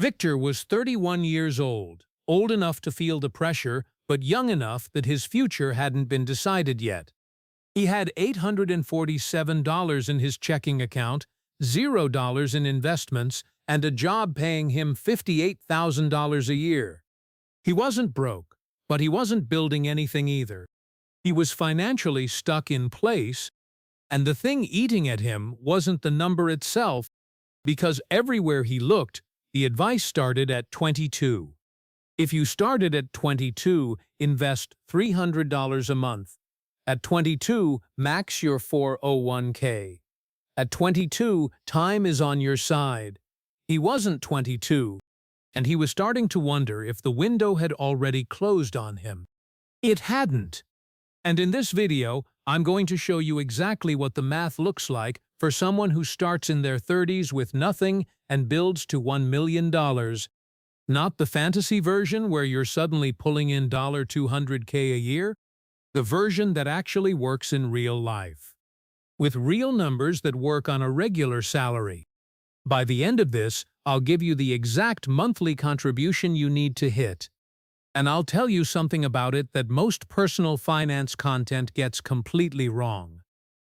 Victor was 31 years old enough to feel the pressure, but young enough that his future hadn't been decided yet. He had $847 in his checking account, $0 in investments, and a job paying him $58,000 a year. He wasn't broke, but he wasn't building anything either. He was financially stuck in place, and the thing eating at him wasn't the number itself, because everywhere he looked, the advice started at 22. If you started at 22, invest $300 a month. At 22, max your 401k. At 22, time is on your side. He wasn't 22, and he was starting to wonder if the window had already closed on him. It hadn't. And in this video, I'm going to show you exactly what the math looks like for someone who starts in their 30s with nothing and builds to $1 million. Not the fantasy version where you're suddenly pulling in $200K a year, the version that actually works in real life, with real numbers that work on a regular salary. By the end of this, I'll give you the exact monthly contribution you need to hit. And I'll tell you something about it that most personal finance content gets completely wrong.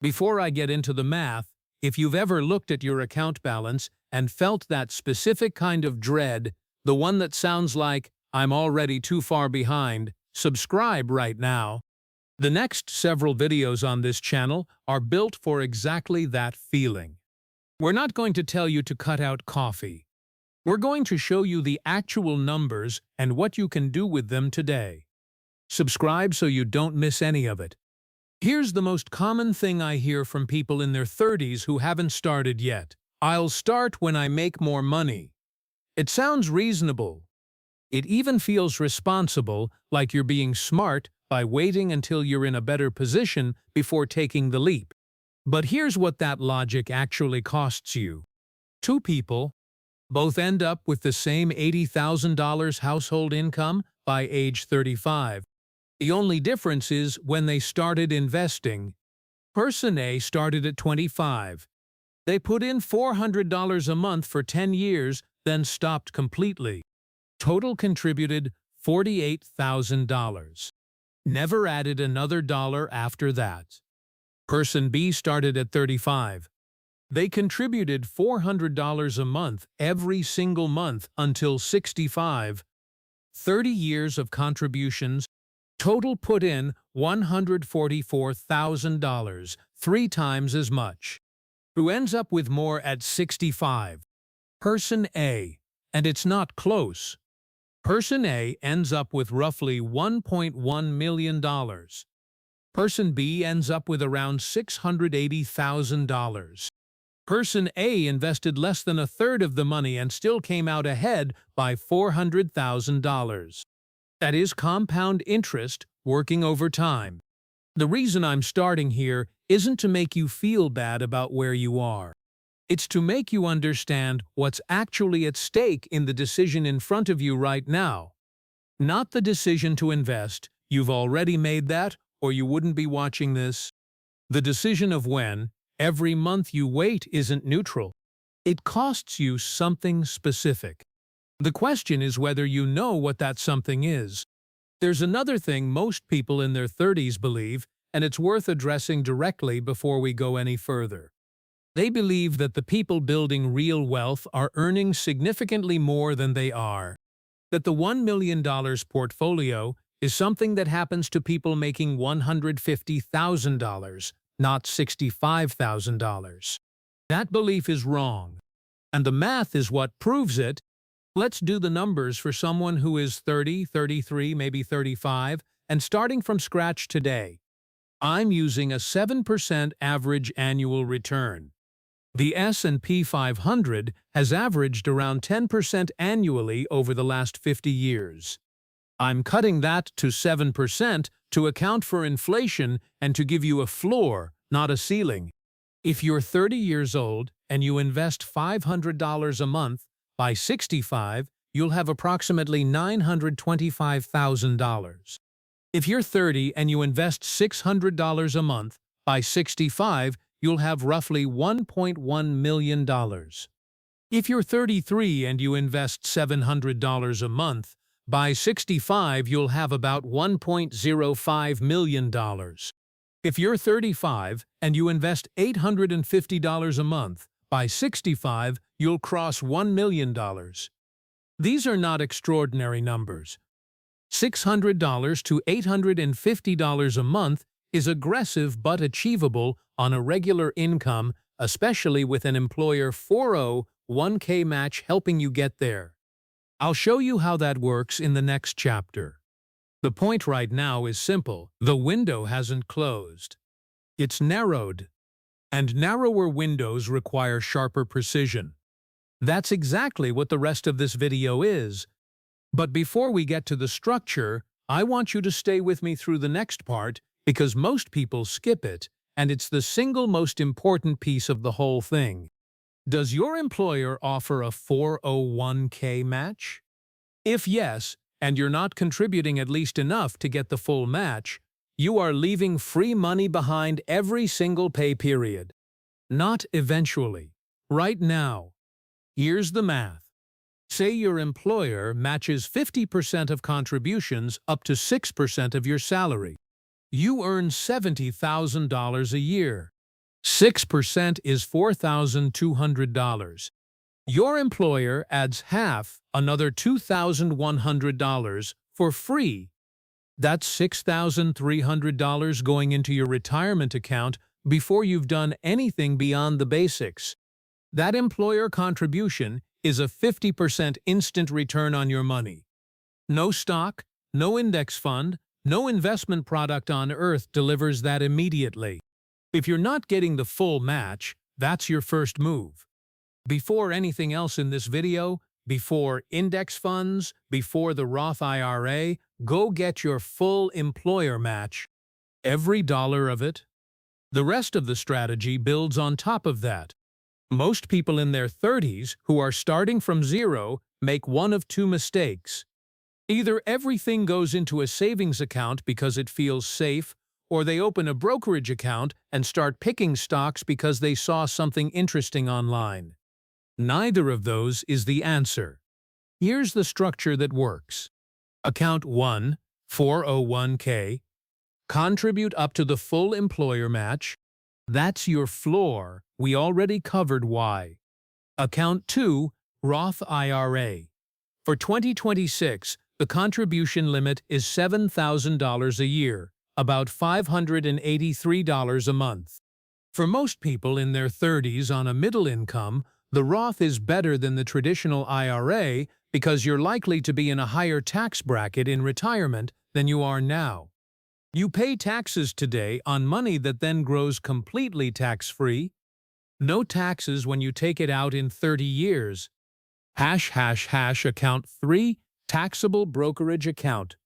Before I get into the math, if you've ever looked at your account balance and felt that specific kind of dread, the one that sounds like, "I'm already too far behind," subscribe right now. The next several videos on this channel are built for exactly that feeling. We're not going to tell you to cut out coffee. We're going to show you the actual numbers and what you can do with them today. Subscribe so you don't miss any of it. Here's the most common thing I hear from people in their 30s who haven't started yet. "I'll start when I make more money." It sounds reasonable. It even feels responsible, like you're being smart by waiting until you're in a better position before taking the leap. But here's what that logic actually costs you. Two people both end up with the same $80,000 household income by age 35. The only difference is when they started investing. Person A started at 25. They put in $400 a month for 10 years, then stopped completely. Total contributed $48,000. Never added another dollar after that. Person B started at 35. They contributed $400 a month every single month until 65. 30 years of contributions, total put in $144,000, 3 times as much. Who ends up with more at 65? Person A, and it's not close. Person A ends up with roughly $1.1 million. Person B ends up with around $680,000. Person A invested less than a third of the money and still came out ahead by $400,000. That is compound interest working over time. The reason I'm starting here isn't to make you feel bad about where you are. It's to make you understand what's actually at stake in the decision in front of you right now. Not the decision to invest. You've already made that, or you wouldn't be watching this. The decision of when every month you wait isn't neutral. It costs you something specific. The question is whether you know what that something is. There's another thing most people in their 30s believe, and it's worth addressing directly before we go any further. They believe that the people building real wealth are earning significantly more than they are. That the $1 million portfolio is something that happens to people making $150,000, not $65,000. That belief is wrong, and the math is what proves it. Let's do the numbers for someone who is 30, 33, maybe 35, and starting from scratch today. I'm using a 7% average annual return. The S&P 500 has averaged around 10% annually over the last 50 years. I'm cutting that to 7% to account for inflation and to give you a floor, not a ceiling. If you're 30 years old and you invest $500 a month, by 65, you'll have approximately $925,000. If you're 30 and you invest $600 a month, by 65, you'll have roughly $1.1 million. If you're 33 and you invest $700 a month, by 65 you'll have about $1.05 million. If you're 35 and you invest $850 a month, by 65 you'll cross $1 million. These are not extraordinary numbers. $600 to $850 a month is aggressive but achievable on a regular income, especially with an employer 401k match helping you get there. I'll show you how that works in the next chapter. The point right now is simple. The window hasn't closed. It's narrowed. And narrower windows require sharper precision. That's exactly what the rest of this video is. But before we get to the structure, I want you to stay with me through the next part because most people skip it, and it's the single most important piece of the whole thing. Does your employer offer a 401k match? If yes, and you're not contributing at least enough to get the full match, you are leaving free money behind every single pay period. Not eventually. Right now. Here's the math. Say your employer matches 50% of contributions up to 6% of your salary. You earn $70,000 a year. 6% is $4,200. Your employer adds half, another $2,100, for free. That's $6,300 going into your retirement account before you've done anything beyond the basics. That employer contribution is a 50% instant return on your money. No stock, no index fund, no investment product on earth delivers that immediately. If you're not getting the full match, that's your first move. Before anything else in this video, before index funds, before the Roth IRA, go get your full employer match. Every dollar of it. The rest of the strategy builds on top of that. Most people in their 30s who are starting from zero make one of two mistakes. Either everything goes into a savings account because it feels safe, or they open a brokerage account and start picking stocks because they saw something interesting online. Neither of those is the answer. Here's the structure that works. Account 1, 401k. Contribute up to the full employer match. That's your floor. We already covered why. Account 2, Roth IRA. For 2026, the contribution limit is $7,000 a year, about $583 a month. For most people in their 30s on a middle income, the Roth is better than the traditional IRA because you're likely to be in a higher tax bracket in retirement than you are now. You pay taxes today on money that then grows completely tax-free. No taxes when you take it out in 30 years. Account 3, taxable brokerage account.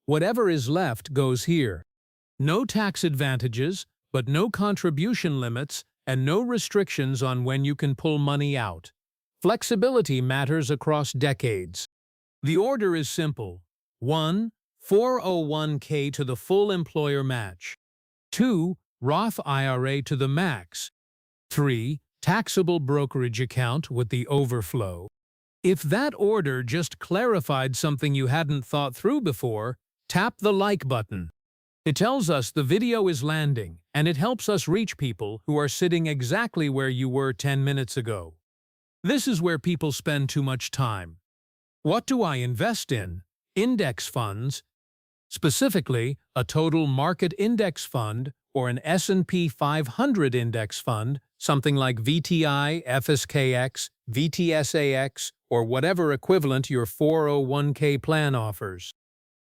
Whatever is left goes here. No tax advantages, but no contribution limits and no restrictions on when you can pull money out. Flexibility matters across decades. The order is simple. 1. 401k to the full employer match. 2. Roth IRA to the max. 3. Taxable brokerage account with the overflow. If that order just clarified something you hadn't thought through before, tap the like button. It tells us the video is landing, and it helps us reach people who are sitting exactly where you were 10 minutes ago. This is where people spend too much time. What do I invest in? Index funds. Specifically, a total market index fund or an S&P 500 index fund, something like VTI, FSKX, VTSAX, or whatever equivalent your 401k plan offers.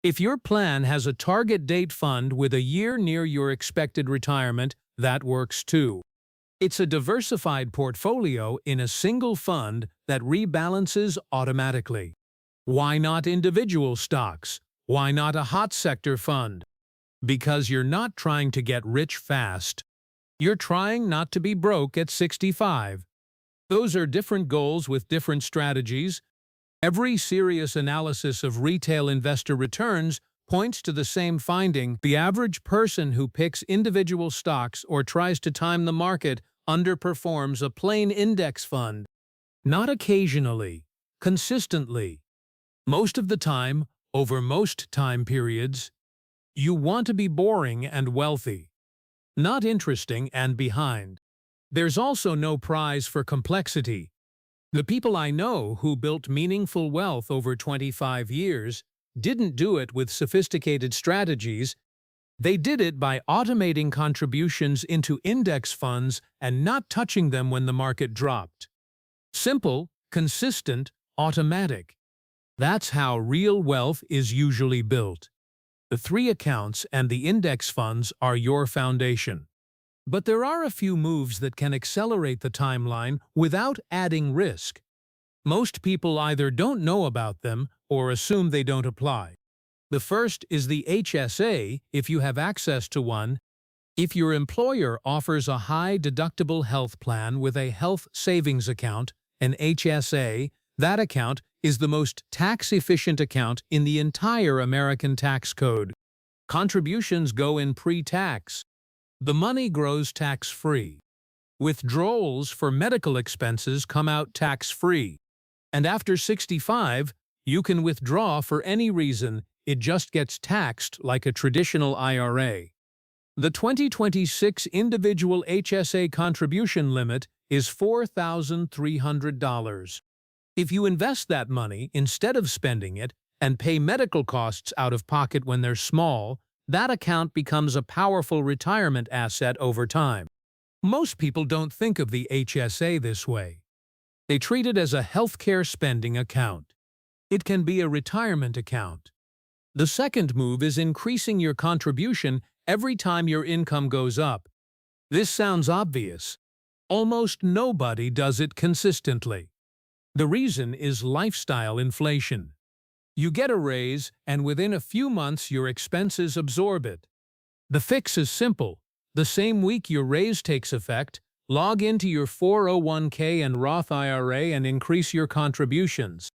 If your plan has a target date fund with a year near your expected retirement, that works too. It's a diversified portfolio in a single fund that rebalances automatically. Why not individual stocks? Why not a hot sector fund? Because you're not trying to get rich fast. You're trying not to be broke at 65. Those are different goals with different strategies. Every serious analysis of retail investor returns points to the same finding: the average person who picks individual stocks or tries to time the market underperforms a plain index fund. Not occasionally, consistently. Most of the time, over most time periods. You want to be boring and wealthy, not interesting and behind. There's also no prize for complexity. The people I know who built meaningful wealth over 25 years didn't do it with sophisticated strategies. They did it by automating contributions into index funds and not touching them when the market dropped. Simple, consistent, automatic. That's how real wealth is usually built. The three accounts and the index funds are your foundation. But there are a few moves that can accelerate the timeline without adding risk. Most people either don't know about them or assume they don't apply. The first is the HSA, if you have access to one. If your employer offers a high-deductible health plan with a health savings account, an HSA, that account is the most tax-efficient account in the entire American tax code. Contributions go in pre-tax. The money grows tax-free. Withdrawals for medical expenses come out tax-free. And after 65, you can withdraw for any reason, it just gets taxed like a traditional IRA. The 2026 individual HSA contribution limit is $4,300. If you invest that money instead of spending it and pay medical costs out of pocket when they're small, that account becomes a powerful retirement asset over time. Most people don't think of the HSA this way. They treat it as a healthcare spending account. It can be a retirement account. The second move is increasing your contribution every time your income goes up. This sounds obvious. Almost nobody does it consistently. The reason is lifestyle inflation. You get a raise, and within a few months your expenses absorb it. The fix is simple. The same week your raise takes effect, log into your 401k and Roth IRA and increase your contributions.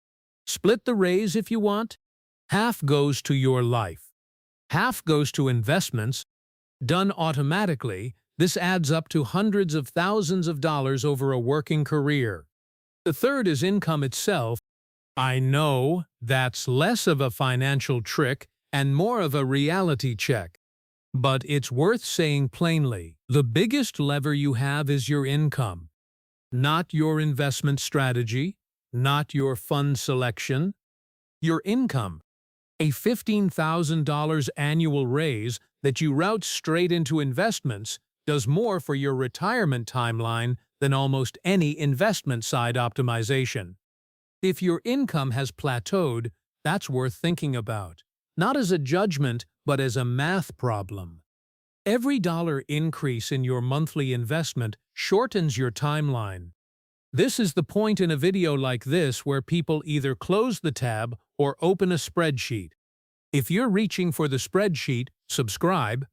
Split the raise if you want. Half goes to your life. Half goes to investments. Done automatically, this adds up to hundreds of thousands of dollars over a working career. The third is income itself. I know that's less of a financial trick and more of a reality check. But it's worth saying plainly, the biggest lever you have is your income. Not your investment strategy, not your fund selection. Your income. A $15,000 annual raise that you route straight into investments does more for your retirement timeline than almost any investment side optimization. If your income has plateaued, that's worth thinking about, not as a judgment, but as a math problem. Every dollar increase in your monthly investment shortens your timeline. This is the point in a video like this where people either close the tab or open a spreadsheet. If you're reaching for the spreadsheet, subscribe.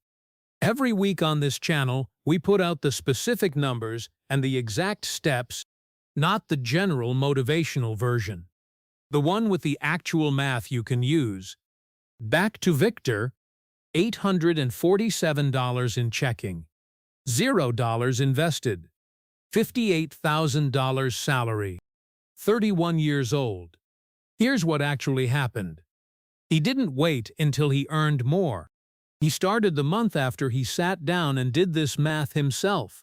Every week on this channel, we put out the specific numbers and the exact steps, not the general motivational version. The one with the actual math you can use. Back to Victor, $847 in checking, $0 invested, $58,000 salary, 31 years old. Here's what actually happened. He didn't wait until he earned more. He started the month after he sat down and did this math himself.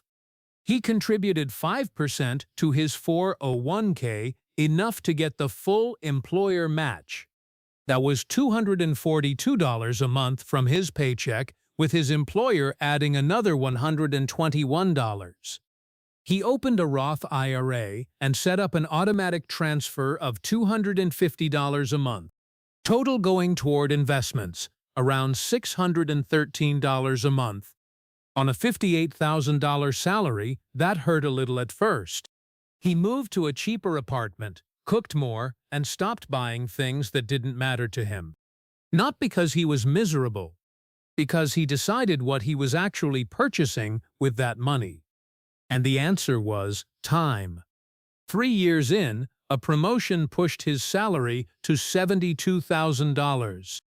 He contributed 5% to his 401k, enough to get the full employer match. That was $242 a month from his paycheck, with his employer adding another $121. He opened a Roth IRA and set up an automatic transfer of $250 a month. Total going toward investments, around $613 a month. On a $58,000 salary, that hurt a little at first. He moved to a cheaper apartment, cooked more, and stopped buying things that didn't matter to him. Not because he was miserable, because he decided what he was actually purchasing with that money. And the answer was time. 3 years in, a promotion pushed his salary to $72,000.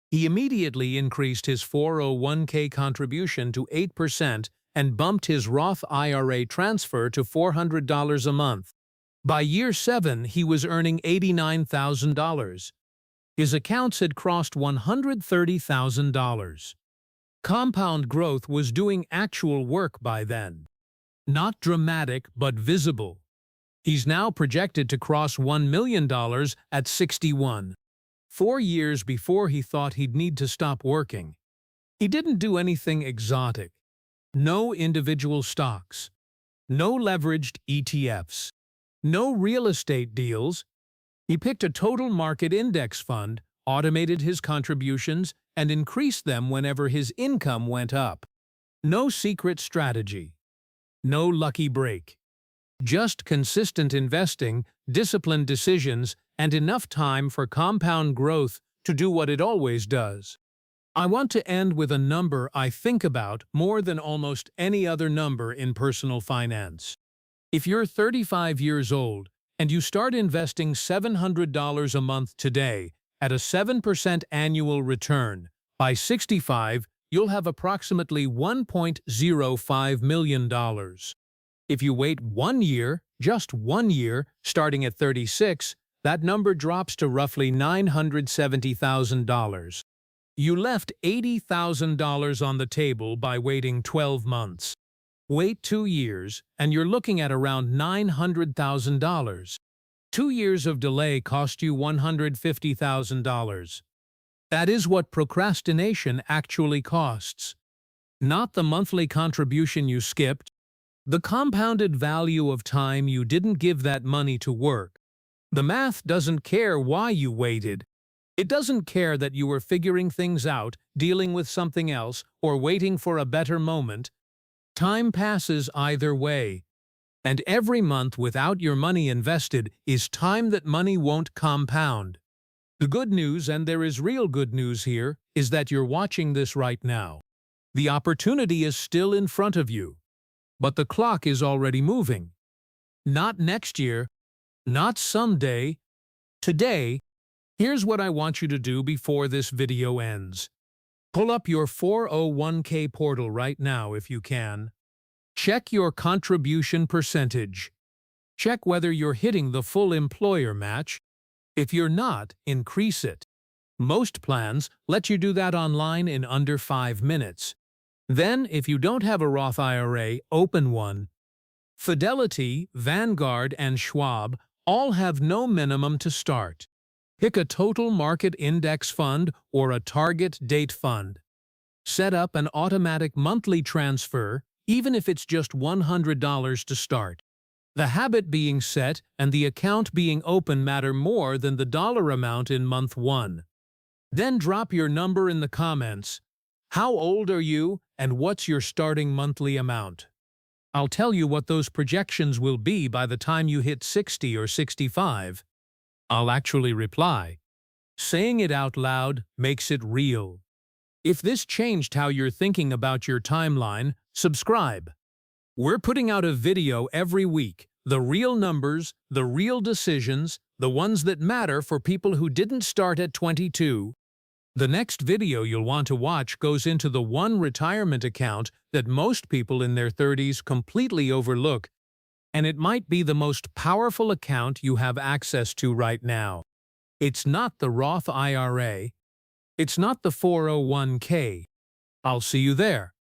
He immediately increased his 401k contribution to 8% and bumped his Roth IRA transfer to $400 a month. By year 7, he was earning $89,000. His accounts had crossed $130,000. Compound growth was doing actual work by then. Not dramatic, but visible. He's now projected to cross $1 million at 61. 4 years before he thought he'd need to stop working. He didn't do anything exotic. No individual stocks. No leveraged ETFs. No real estate deals. He picked a total market index fund, automated his contributions, and increased them whenever his income went up. No secret strategy. No lucky break. Just consistent investing, disciplined decisions, and enough time for compound growth to do what it always does. I want to end with a number I think about more than almost any other number in personal finance. If you're 35 years old and you start investing $700 a month today at a 7% annual return, by 65, you'll have approximately $1.05 million. If you wait 1 year, just 1 year, starting at 36, that number drops to roughly $970,000. You left $80,000 on the table by waiting 12 months. Wait 2 years, and you're looking at around $900,000. 2 years of delay cost you $150,000. That is what procrastination actually costs. Not the monthly contribution you skipped, the compounded value of time you didn't give that money to work. The math doesn't care why you waited. It doesn't care that you were figuring things out, dealing with something else, or waiting for a better moment. Time passes either way. And every month without your money invested is time that money won't compound. The good news, and there is real good news here, is that you're watching this right now. The opportunity is still in front of you. But the clock is already moving. Not next year, not someday. Today, here's what I want you to do before this video ends. Pull up your 401k portal right now if you can. Check your contribution percentage. Check whether you're hitting the full employer match. If you're not, increase it. Most plans let you do that online in under 5 minutes. Then, if you don't have a Roth IRA, open one. Fidelity, Vanguard, and Schwab all have no minimum to start. Pick a total market index fund or a target date fund. Set up an automatic monthly transfer, even if it's just $100 to start. The habit being set and the account being open matter more than the dollar amount in month 1. Then drop your number in the comments. How old are you and what's your starting monthly amount? I'll tell you what those projections will be by the time you hit 60 or 65. I'll actually reply. Saying it out loud makes it real. If this changed how you're thinking about your timeline, subscribe. We're putting out a video every week. The real numbers, the real decisions, the ones that matter for people who didn't start at 22. The next video you'll want to watch goes into the one retirement account that most people in their 30s completely overlook, and it might be the most powerful account you have access to right now. It's not the Roth IRA. It's not the 401k. I'll see you there.